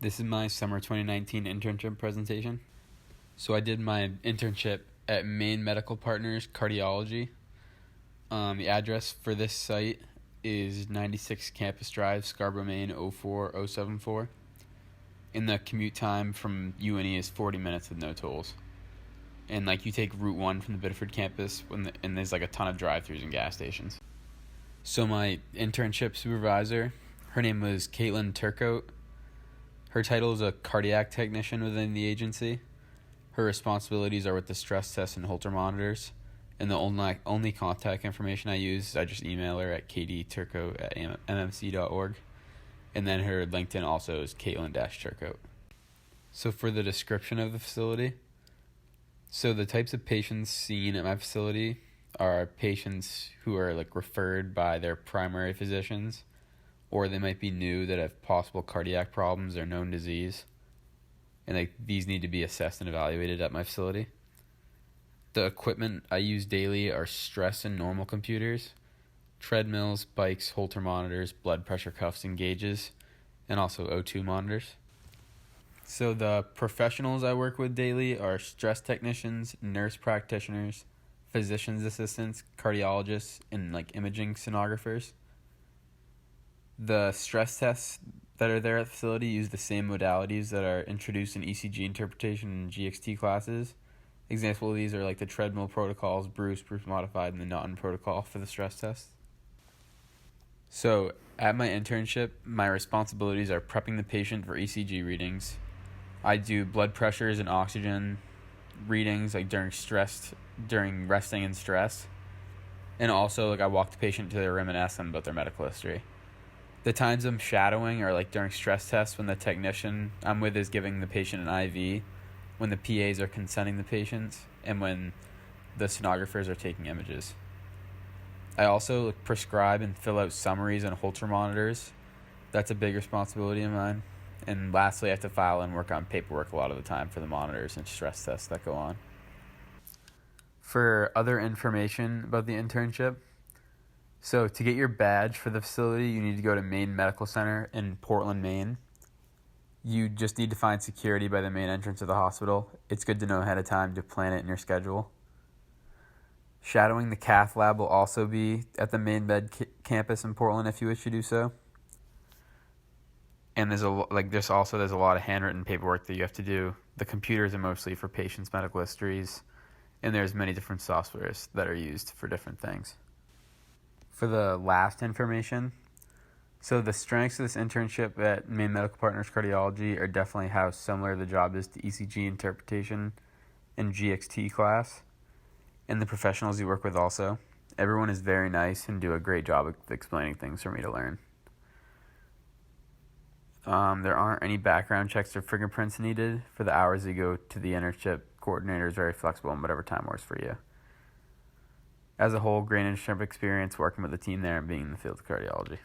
This is my summer 2019 internship presentation. So I did my internship at Maine Medical Partners Cardiology. The address for this site is 96 Campus Drive, Scarborough, Maine 04074. And the commute time from UNE is 40 minutes with no tolls. And you take Route 1 from the Biddeford campus, and there's a ton of drive-thrus and gas stations. So my internship supervisor, her name was Caitlin Turcotte. Her title is a cardiac technician within the agency. Her responsibilities are with the stress tests and Holter monitors. And the only contact information I use, I just email her at kdturcotte@mmc.org. And then her LinkedIn also is Caitlin-Turcotte. So for the description of the facility, so the types of patients seen at my facility are patients who are referred by their primary physicians, or they might be new that have possible cardiac problems or known disease, and these need to be assessed and evaluated at my facility. The equipment I use daily are stress and normal computers, treadmills, bikes, Holter monitors, blood pressure cuffs and gauges, and also O2 monitors. So the professionals I work with daily are stress technicians, nurse practitioners, physician's assistants, cardiologists, and imaging sonographers. The stress tests that are there at the facility use the same modalities that are introduced in ECG interpretation and GXT classes. Examples of these are the treadmill protocols, Bruce modified, and the Naughton protocol for the stress tests. So at my internship, my responsibilities are prepping the patient for ECG readings. I do blood pressures and oxygen readings during resting and stress. And also I walk the patient to their room and ask them about their medical history. The times I'm shadowing are during stress tests when the technician I'm with is giving the patient an IV, when the PAs are consenting the patients, and when the sonographers are taking images. I also prescribe and fill out summaries on Holter monitors. That's a big responsibility of mine. And lastly, I have to file and work on paperwork a lot of the time for the monitors and stress tests that go on. For other information about the internship, so to get your badge for the facility, you need to go to Maine Medical Center in Portland, Maine. You just need to find security by the main entrance of the hospital. It's good to know ahead of time to plan it in your schedule. Shadowing the cath lab will also be at the main campus in Portland if you wish to do so. And there's a lot of handwritten paperwork that you have to do. The computers are mostly for patients' medical histories, and there's many different softwares that are used for different things. For the last information, so the strengths of this internship at Maine Medical Partners Cardiology are definitely how similar the job is to ECG interpretation and GXT class, and the professionals you work with also. Everyone is very nice and do a great job of explaining things for me to learn. There aren't any background checks or fingerprints needed. For the hours you go to the internship, coordinator is very flexible in whatever time works for you. As a whole, great internship experience working with the team there and being in the field of cardiology.